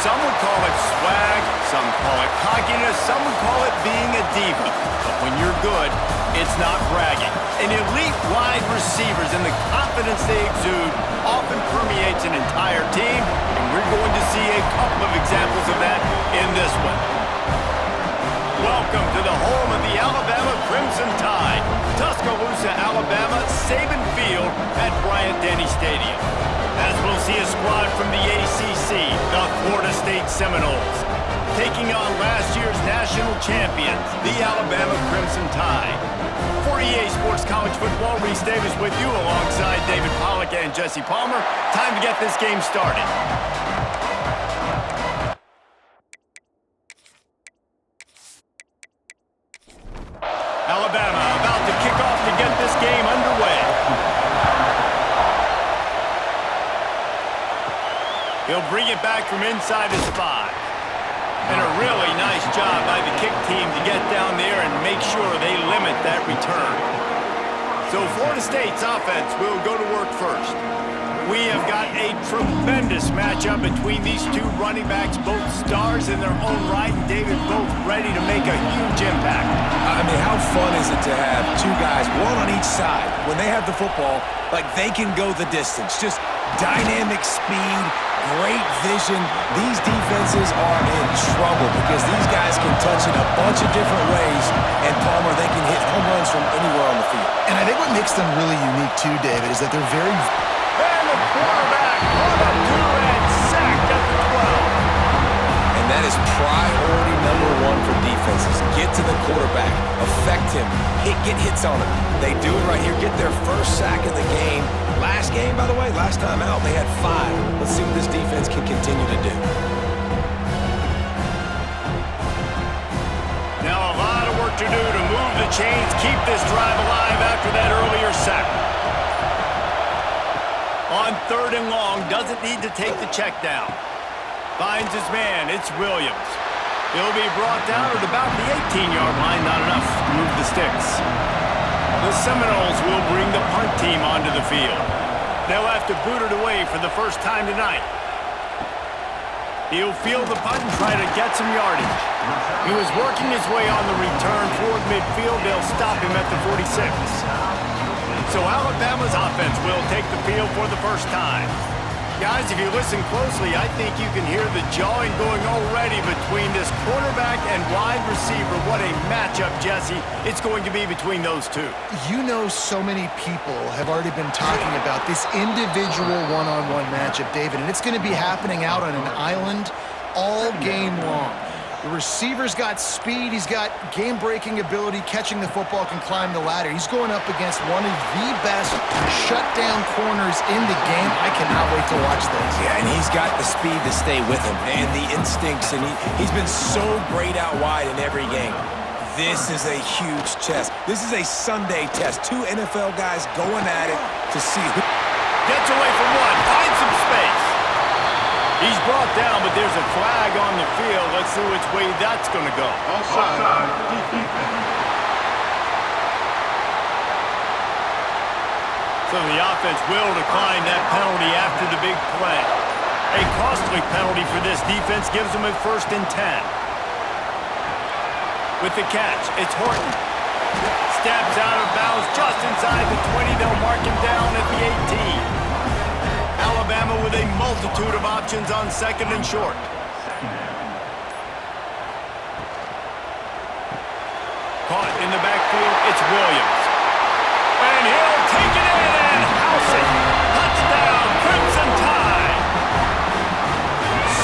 Some would call it swag, some call it cockiness, some would call it being a diva. But when you're good, it's not bragging. An elite wide receivers and the confidence they exude often permeates an entire team, and we're going to see a couple of examples of that in this one. Welcome to the home of the Alabama Crimson Tide, Tuscaloosa, Alabama, Saban Field at Bryant-Denny Stadium. As we'll see a squad from the ACC, the Florida State Seminoles, taking on last year's national champions, the Alabama Crimson Tide. For EA Sports College Football, Reese Davis with you alongside David Pollack and Jesse Palmer. Time to get this game started. Alabama about to kick off to get this game underway. He'll bring it back from inside his 5. And a really nice job by the kick team to get down there and make sure they limit that return. So Florida State's offense will go to work first. We have got a tremendous matchup between these two running backs, both stars in their own right, and David, both ready to make a huge impact. I mean, how fun is it to have two guys, one on each side, when they have the football, like they can go the distance. Just dynamic speed, great vision. These defenses are in trouble because these guys can touch it a bunch of different ways, and Palmer, they can hit home runs from anywhere on the field. And I think what makes them really unique too, David, is that they're very... And the quarterback caught up to and sacked at the 12. And that is priority number 1 for defenses. Get to the quarterback, affect him, get hits on him. They do it right here, get their first sack of the game. Last game, by the way, last time out, they had 5. Let's see what this defense can continue to do. Now a lot of work to do to move the chains, keep this drive alive after that earlier sack. On 3rd and long, doesn't need to take the check down. Finds his man, it's Williams. He'll be brought down at about the 18-yard line, not enough to move the sticks. The Seminoles will bring the punt team onto the field. They'll have to boot it away for the first time tonight. He'll field the punt and try to get some yardage. He was working his way on the return toward midfield. They'll stop him at the 46. So Alabama's offense will take the field for the first time. Guys, if you listen closely, I think you can hear the jawing going already between this quarterback and wide receiver. What a matchup, Jesse, it's going to be between those two. You know, so many people have already been talking about this individual one-on-one matchup, David, and it's going to be happening out on an island all game long. The receiver's got speed, he's got game-breaking ability, catching the football, can climb the ladder. He's going up against one of the best shutdown corners in the game. I cannot wait to watch this. Yeah, and he's got the speed to stay with him and the instincts, and he's been so great out wide in every game. This is a huge test. This is a Sunday test. 2 NFL guys going at it to see who gets away from one, finds some space. He's brought down, but there's a flag on the field. Let's see which way that's going to go. Offside. So the offense will decline that penalty after the big play. A costly penalty for this defense gives them a 1st and 10. With the catch, it's Horton. Steps out of bounds just inside the 20. They'll mark him down at the 18. Alabama with a multitude of options on 2nd and short. Caught in the backfield, it's Williams. And he'll take it in and house it. Touchdown, Crimson Tide.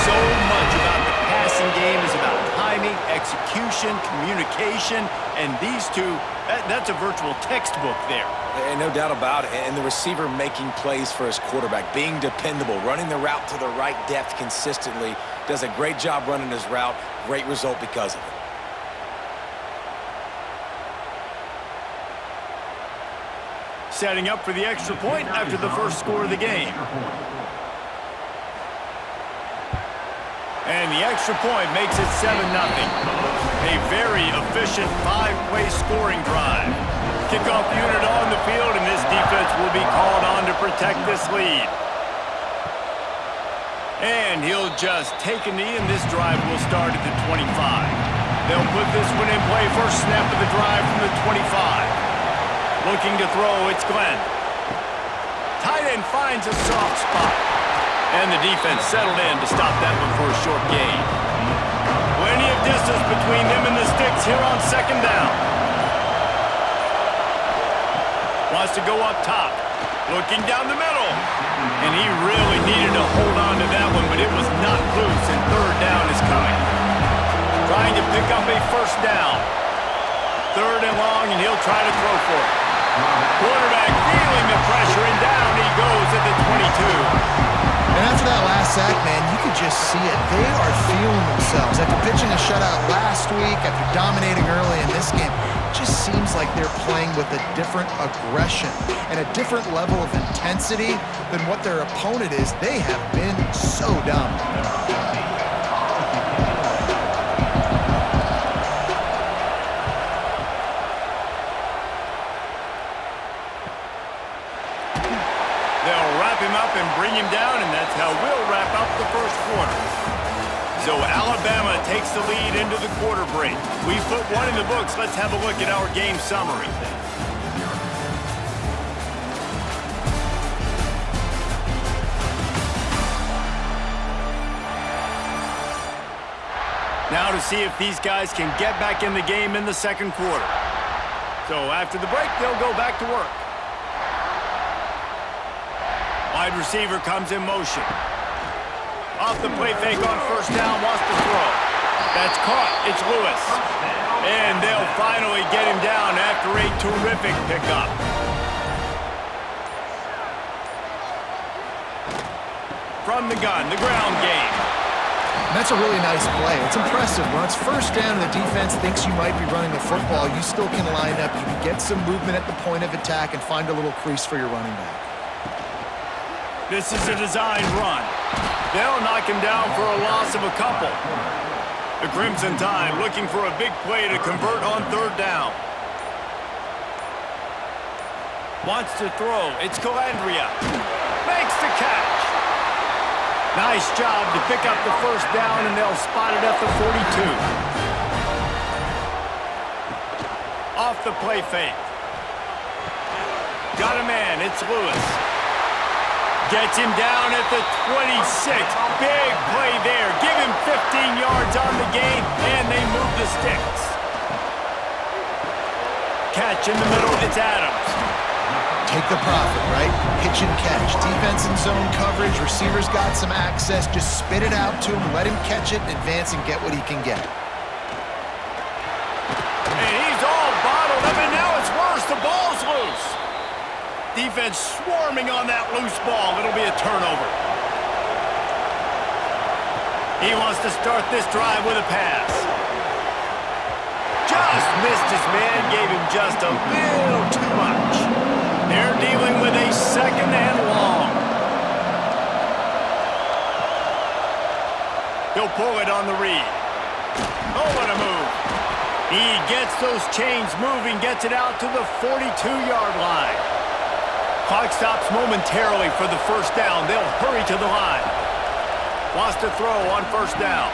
So much about the passing game is about timing, execution, communication, and these two, that's a virtual textbook there. And no doubt about it. And the receiver making plays for his quarterback, being dependable, running the route to the right depth consistently, does a great job running his route. Great result because of it. Setting up for the extra point after the first score of the game. And the extra point makes it 7-0. A very efficient 5-play scoring drive. Kickoff unit on the field, and this defense will be called on to protect this lead. And he'll just take a knee, and this drive will start at the 25. They'll put this one in play. First snap of the drive from the 25. Looking to throw, it's Glenn. Tight end finds a soft spot. And the defense settled in to stop that one for a short gain. Plenty of distance between them and the sticks here on second down. Wants to go up top. Looking down the middle. And he really needed to hold on to that one, but it was not loose, and third down is coming. Trying to pick up a first down. Third and long, and he'll try to throw for it. Quarterback feeling the pressure, and down he goes at the 22. And after that last sack, man, you could just see it. They are feeling themselves. After pitching a shutout last week, after dominating early in this game, it just seems like they're playing with a different aggression and a different level of intensity than what their opponent is. They have been so dominant. And bring him down, and that's how we'll wrap up the first quarter. So Alabama takes the lead into the quarter break. We've put one in the books. Let's have a look at our game summary. Now to see if these guys can get back in the game in the second quarter. So after the break, they'll go back to work. Wide receiver comes in motion. Off the play fake on first down, wants to throw. That's caught. It's Lewis. And they'll finally get him down after a terrific pickup. From the gun, the ground game. And that's a really nice play. It's impressive. When it's first down and the defense thinks you might be running the football, you still can line up. You can get some movement at the point of attack and find a little crease for your running back. This is a designed run. They'll knock him down for a loss of a couple. The Crimson Tide looking for a big play to convert on third down. Wants to throw. It's Calandria. Makes the catch. Nice job to pick up the first down, and they'll spot it at the 42. Off the play fake. Got a man. It's Lewis. Gets him down at the 26. Big play there. Give him 15 yards on the game, and they move the sticks. Catch in the middle. It's Adams. Take the profit, right? Pitch and catch. Defense in zone coverage. Receivers got some access. Just spit it out to him. Let him catch it and advance and get what he can get. And he's all bottled up, and now it's worse. The ball's loose. Defense swarming on that loose ball. It'll be a turnover. He wants to start this drive with a pass. Just missed his man. Gave him just a little too much. They're dealing with a second and long. He'll pull it on the read. Oh, what a move. He gets those chains moving, gets it out to the 42-yard line. Clock stops momentarily for the first down. They'll hurry to the line. Wants to throw on first down.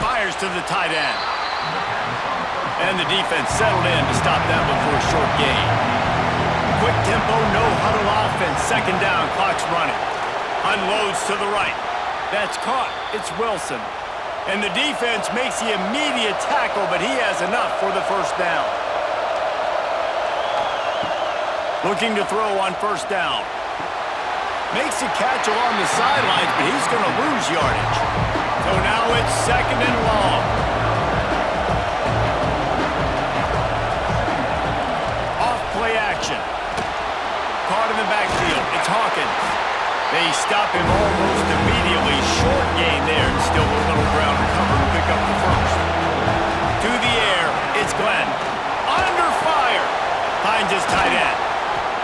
Fires to the tight end. And the defense settled in to stop that one for a short gain. Quick tempo, no huddle offense. Second down, clock's running. Unloads to the right. That's caught. It's Wilson. And the defense makes the immediate tackle, but he has enough for the first down. Looking to throw on first down. Makes a catch along the sidelines, but he's going to lose yardage. So now it's second and long. Off play action. Caught in the backfield. It's Hawkins. They stop him almost immediately. Short gain there, and still a little ground to cover to pick up the first. To the air, it's Glenn. Under fire. Finds his tight end.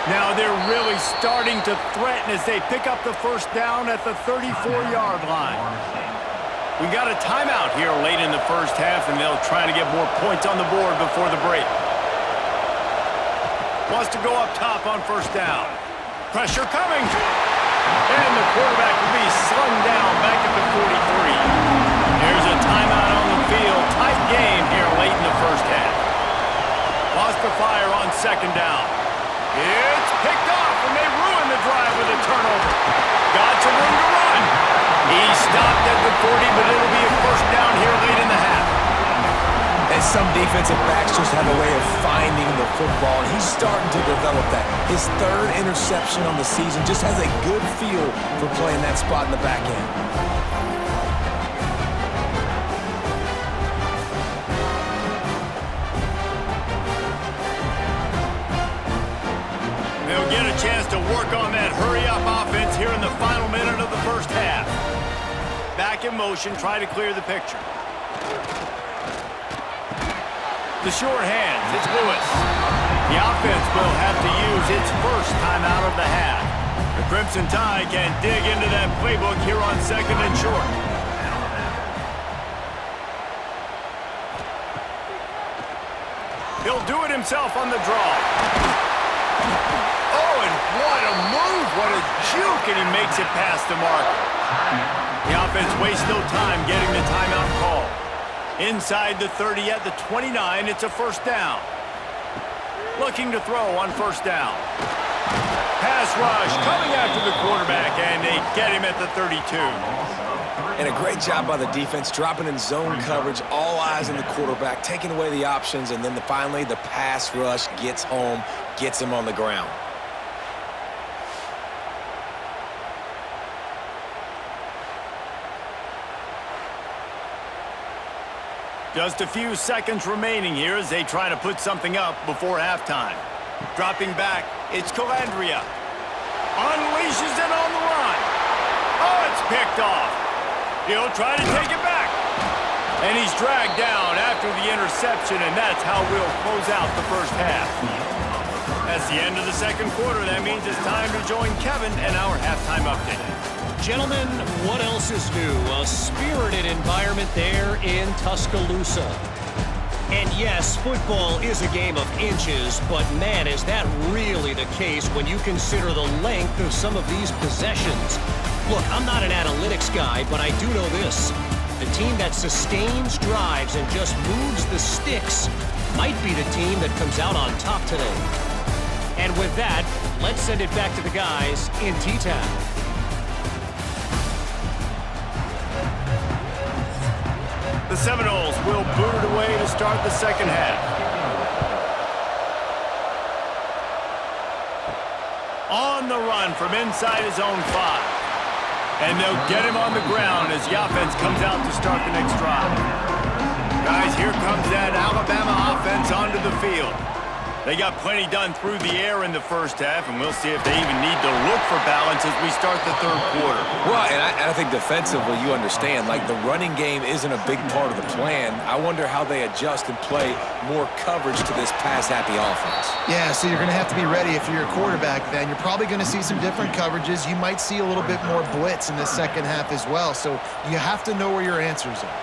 Now they're really starting to threaten as they pick up the first down at the 34-yard line. We got a timeout here late in the first half, and they'll try to get more points on the board before the break. Wants to go up top on first down. Pressure coming. And the quarterback will be slung down back at the Here's a timeout on the field. Tight game here late in the first half. Lost the fire on second down. It's picked off, and they ruin the drive with a turnover. Got some room to run. He stopped at the 40, but it'll be a first down here late in the half. And some defensive backs just have a way of finding the football, and he's starting to develop that. His third interception on the season just has a good feel for playing that spot in the back end. They'll get a chance to work on that hurry-up offense here in the final minute of the first half. Back in motion, try to clear the picture. The short hands, it's Lewis. The offense will have to use its first timeout of the half. The Crimson Tide can dig into that playbook here on second and short. He'll do it himself on the draw. Oh, and what a move, what a juke, and he makes it past the mark. The offense wastes no time getting the timeout call. Inside the 30 at the 29, it's a first down. Looking to throw on first down. Pass rush coming after the quarterback, and they get him at the 32. And a great job by the defense, dropping in zone coverage, all eyes on the quarterback, taking away the options, and then finally the pass rush gets home, gets him on the ground. Just a few seconds remaining here as they try to put something up before halftime. Dropping back, it's Calandria. Unleashes it on the run. Oh, it's picked off. He'll try to take it back. And he's dragged down after the interception, and that's how we'll close out the first half. That's the end of the second quarter. That means it's time to join Kevin and our halftime update. Gentlemen, what else is new? A spirited environment there in Tuscaloosa. And yes, football is a game of inches, but man, is that really the case when you consider the length of some of these possessions. Look, I'm not an analytics guy, but I do know this. The team that sustains drives and just moves the sticks might be the team that comes out on top today. And with that, let's send it back to the guys in T-Town. The Seminoles will boot it away to start the second half. On the run from inside his own 5. And they'll get him on the ground as the offense comes out to start the next drive. Guys, here comes that Alabama offense onto the field. They got plenty done through the air in the first half, and we'll see if they even need to look for balance as we start the third quarter. Well, and I think defensively, you understand, like the running game isn't a big part of the plan. I wonder how they adjust and play more coverage to this pass-happy offense. Yeah, so you're going to have to be ready if you're a quarterback then. You're probably going to see some different coverages. You might see a little bit more blitz in the second half as well, so you have to know where your answers are.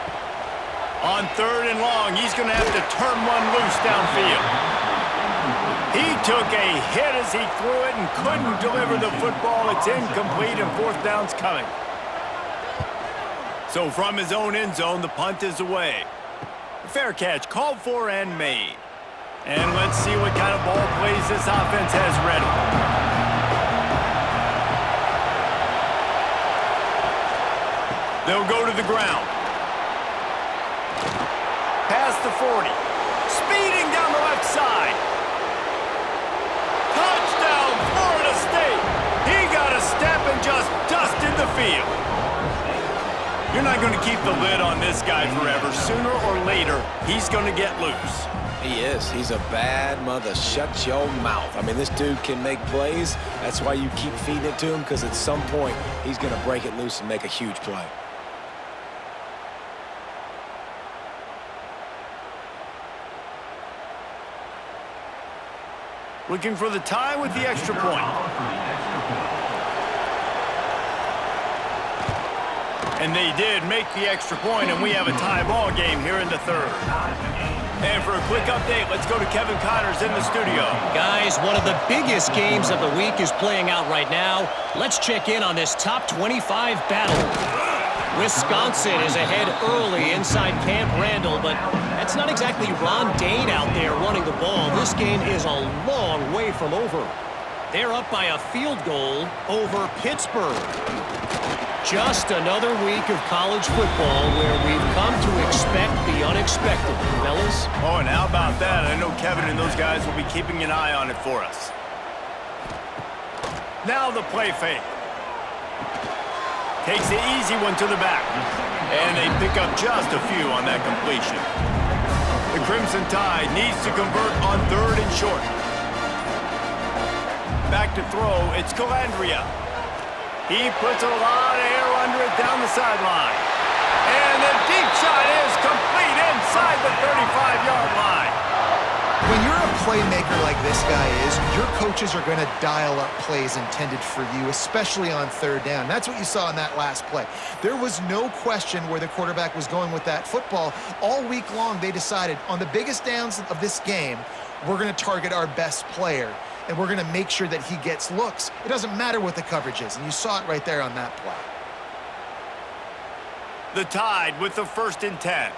On third and long, he's going to have to turn one loose downfield. He took a hit as he threw it and couldn't deliver the football. It's incomplete and fourth down's coming. So from his own end zone, the punt is away. Fair catch called for and made. And let's see what kind of ball plays this offense has ready. They'll go to the ground. Past the 40. Speeding down the left side. Touchdown, Florida State. He got a step and just dusted the field. You're not going to keep the lid on this guy forever. Sooner or later, he's going to get loose. He is. He's a bad mother. Shut your mouth. I mean, this dude can make plays. That's why you keep feeding it to him, because at some point, he's going to break it loose and make a huge play. Looking for the tie with the extra point. And they did make the extra point, and we have a tie ball game here in the third. And for a quick update, let's go to Kevin Connors in the studio. Guys, one of the biggest games of the week is playing out right now. Let's check in on this top 25 battle. Wisconsin is ahead early inside Camp Randall, but that's not exactly Ron Dane out there running the ball. This game is a long way from over. They're up by a field goal over Pittsburgh. Just another week of college football where we've come to expect the unexpected, fellas. Oh, and how about that? I know Kevin and those guys will be keeping an eye on it for us. Now the play fake. Takes the easy one to the back. And they pick up just a few on that completion. The Crimson Tide needs to convert on 3rd and short. Back to throw, it's Calandria. He puts a lot of air under it down the sideline. And the deep shot is complete inside the 35-yard line. When you're a playmaker like this guy is, your coaches are going to dial up plays intended for you, especially on 3rd down. That's what you saw in that last play. There was no question where the quarterback was going with that football. All week long, they decided on the biggest downs of this game, we're going to target our best player, and we're going to make sure that he gets looks. It doesn't matter what the coverage is, and you saw it right there on that play. The Tide with the 1st and 10.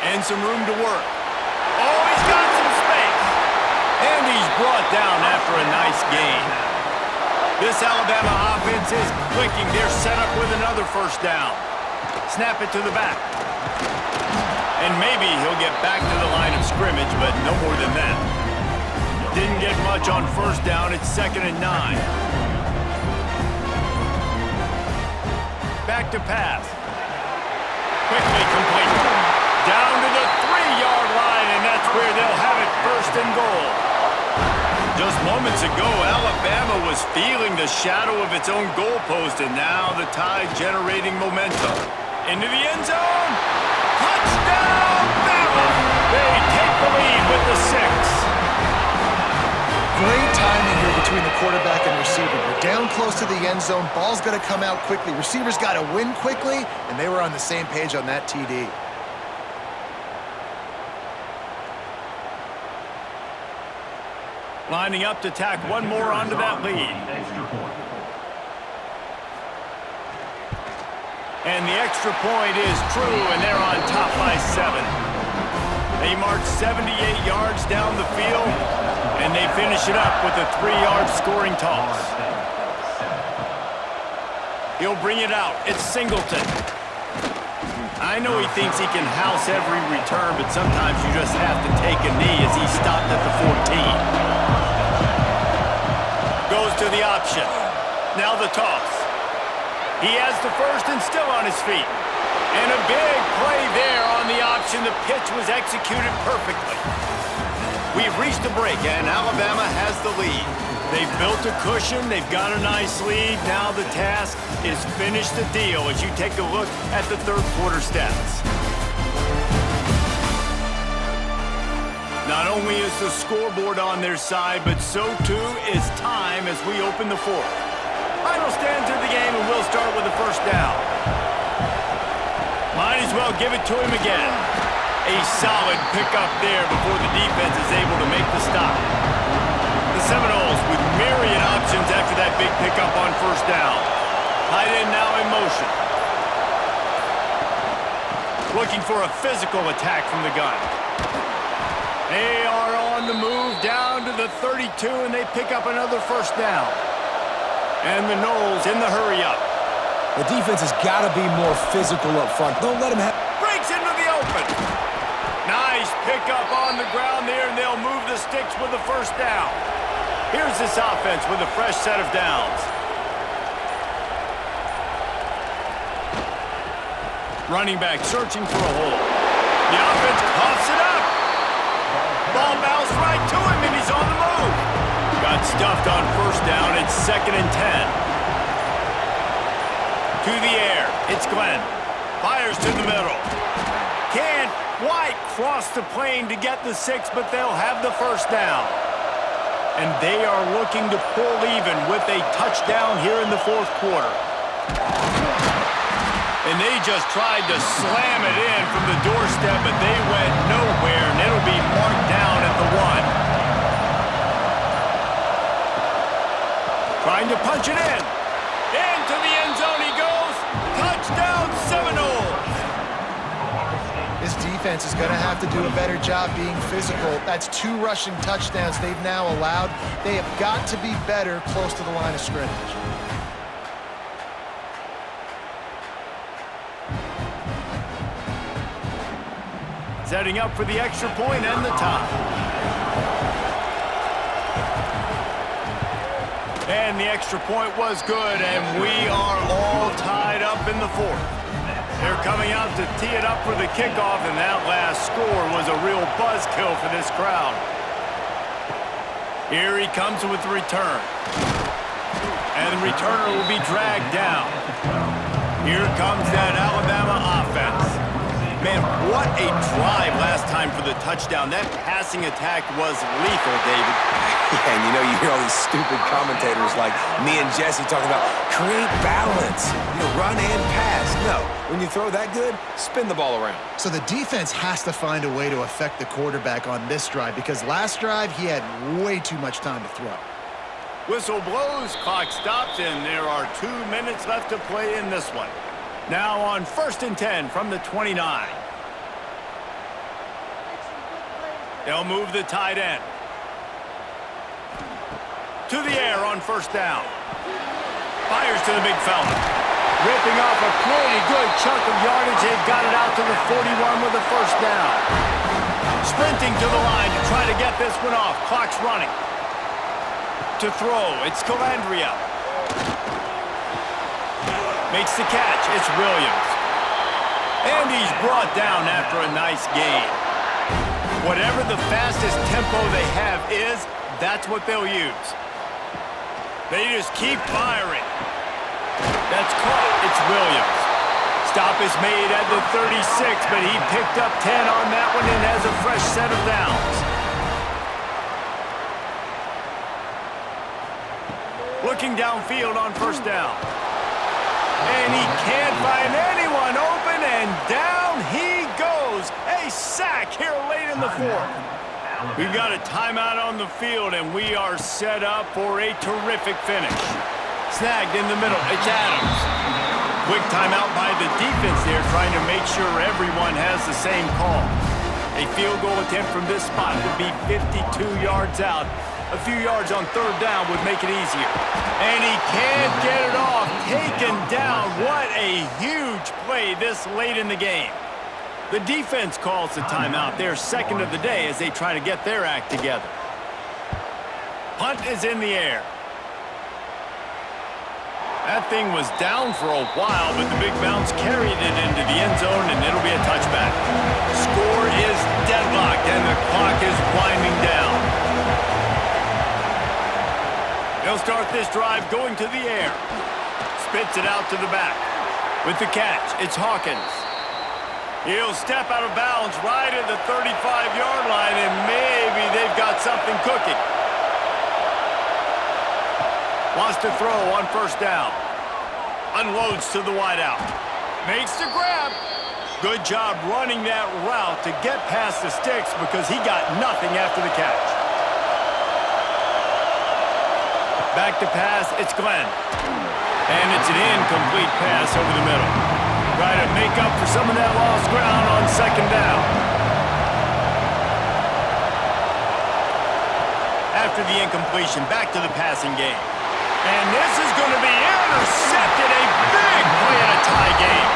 And some room to work. Oh, he's got some space. And he's brought down after a nice gain. This Alabama offense is clicking. They're set up with another 1st down. Snap it to the back. And maybe he'll get back to the line of scrimmage, but no more than that. Didn't get much on 1st down. It's 2nd and 9. Back to pass. Quickly complete. Down to the 3-yard line, and that's where they'll have it 1st and goal. Just moments ago, Alabama was feeling the shadow of its own goalpost, and now the Tide generating momentum. Into the end zone. Touchdown, Bama! They take the lead with the 6. Great timing here between the quarterback and receiver. We're down close to the end zone. Ball's got to come out quickly. Receivers got to win quickly, and they were on the same page on that TD. Lining up to tack one more onto that lead. And the extra point is true, and they're on top by 7. They march 78 yards down the field, and they finish it up with a 3-yard scoring toss. He'll bring it out. It's Singleton. I know he thinks he can house every return, but sometimes you just have to take a knee as he stopped at the 14. Goes to the option. Now the toss. He has the 1st and still on his feet. And a big play there on the option. The pitch was executed perfectly. We've reached the break, and Alabama has the lead. They've built a cushion. They've got a nice lead. Now the task is finish the deal as you take a look at the 3rd quarter stats. Not only is the scoreboard on their side, but so too is time as we open the 4th. Final stands of the game, and we'll start with the 1st down. Might as well give it to him again. A solid pickup there before the defense is able to make the stop. The Seminoles with myriad options after that big pickup on 1st down. Tight end now in motion. Looking for a physical attack from the gun. They are on the move down to the 32, and they pick up another 1st down. And the Noles in the hurry-up. The defense has got to be more physical up front. Don't let them have... Breaks into the open. Nice pickup on the ground there, and they'll move the sticks with the 1st down. Here's this offense with a fresh set of downs. Running back searching for a hole. The offense coughs it up. Ball bounced right to him, and he's on the move. Got stuffed on 1st down. It's 2nd and 10. To the air. It's Glenn. Fires to the middle. Can't quite cross the plane to get the 6, but they'll have the 1st down. And they are looking to pull even with a touchdown here in the 4th quarter. And they just tried to slam it in from the doorstep, but they went nowhere, and it'll be marked down at the 1. Trying to punch it in. Into the end zone he goes. Touchdown Seminoles. This defense is going to have to do a better job being physical. That's 2 rushing touchdowns they've now allowed. They have got to be better close to the line of scrimmage. Setting up for the extra point and the tie. And the extra point was good, and we are all tied up in the 4th. They're coming out to tee it up for the kickoff, and that last score was a real buzzkill for this crowd. Here he comes with the return. And the returner will be dragged down. Here comes that Alabama offense. Man, what a drive last time for the touchdown. That passing attack was lethal, David. Yeah, and you know, you hear all these stupid commentators like me and Jesse talking about create balance, run and pass. No, when you throw that good, spin the ball around. So the defense has to find a way to affect the quarterback on this drive because last drive he had way too much time to throw. Whistle blows, clock stops, and there are 2 minutes left to play in this one. Now on 1st and 10 from the 29. They'll move the tight end. To the air on 1st down. Fires to the big fella. Ripping off a pretty good chunk of yardage. They've got it out to the 41 with a 1st down. Sprinting to the line to try to get this one off. Clock's running. To throw, it's Calandria. Makes the catch, it's Williams. And he's brought down after a nice gain. Whatever the fastest tempo they have is, that's what they'll use. They just keep firing. That's caught, it's Williams. Stop is made at the 36, but he picked up 10 on that one and has a fresh set of downs. Looking downfield on 1st down. And he can't find anyone open, and down he goes. A sack here late in the 4th. We've got a timeout on the field, and we are set up for a terrific finish. Snagged in the middle, it's Adams. Quick timeout by the defense there, trying to make sure everyone has the same call. A field goal attempt from this spot would be 52 yards out. A few yards on 3rd down would make it easier. And he can't get it off. Taken down. What a huge play this late in the game. The defense calls the timeout. Their 2nd of the day as they try to get their act together. Punt is in the air. That thing was down for a while, but the big bounce carried it into the end zone, and it'll be a touchback. Score is deadlocked, and the clock is winding down. They'll start this drive going to the air. Spits it out to the back. With the catch, it's Hawkins. He'll step out of bounds right at the 35-yard line, and maybe they've got something cooking. Wants to throw on 1st down. Unloads to the wideout. Makes the grab. Good job running that route to get past the sticks because he got nothing after the catch. Back to pass, it's Glenn. And it's an incomplete pass over the middle. Try to make up for some of that lost ground on 2nd down. After the incompletion, back to the passing game. And this is going to be intercepted. A big play in a tie game.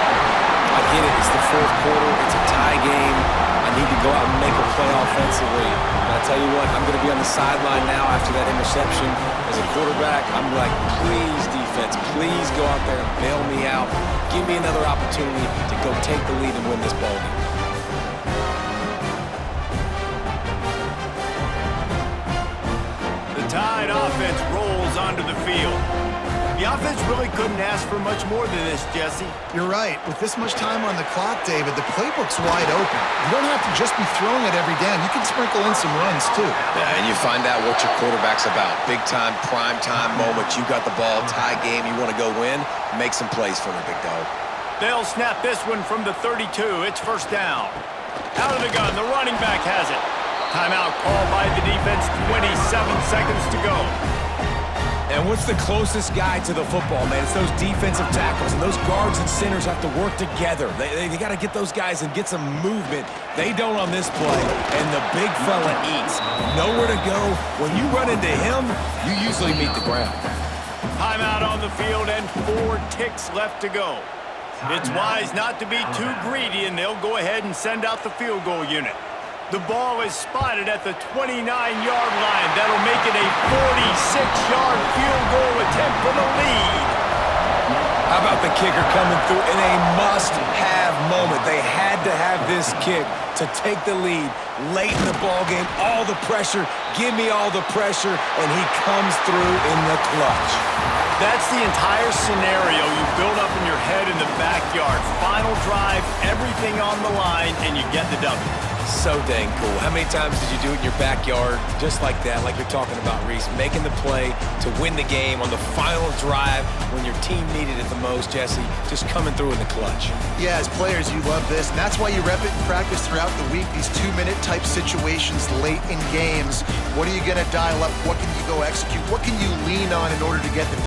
I get it. It's the 4th quarter. It's a tie game. I need to go out and make a play offensively. But I tell you what, I'm going to be on the sideline now after that interception. As a quarterback, I'm like, please, defense, please go out there and bail me out. Give me another opportunity to go take the lead and win this ball game. The Tide offense rolls onto the field. The offense really couldn't ask for much more than this, Jesse. You're right. With this much time on the clock, David, the playbook's wide open. You don't have to just be throwing it every down. You can sprinkle in some runs, too. Yeah, and you find out what your quarterback's about. Big-time, prime-time moment. You got the ball, tie game, you want to go win, make some plays for me, big dog. They'll snap this one from the 32. It's 1st down. Out of the gun, the running back has it. Timeout called by the defense, 27 seconds to go. And what's the closest guy to the football, man? It's those defensive tackles, and those guards and centers have to work together. They got to get those guys and get some movement. They don't on this play, and the big fella eats. Nowhere to go. When you run into him, you usually meet the ground. Timeout on the field and 4 ticks left to go. It's wise not to be too greedy, and they'll go ahead and send out the field goal unit. The ball is spotted at the 29-yard line. That'll make it a 46-yard field goal attempt for the lead. How about the kicker coming through in a must-have moment? They had to have this kick to take the lead late in the ballgame. All the pressure, give me all the pressure, and he comes through in the clutch. That's the entire scenario you build up in your head in the backyard. Final drive, everything on the line, and you get the W. So dang cool. How many times did you do it in your backyard just like that, like you're talking about, Reese? Making the play to win the game on the final drive when your team needed it the most, Jesse. Just coming through in the clutch. Yeah, as players, you love this, and that's why you rep it in practice throughout the week, these 2-minute type situations late in games. What are you going to dial up? What can you go execute? What can you lean on in order to get the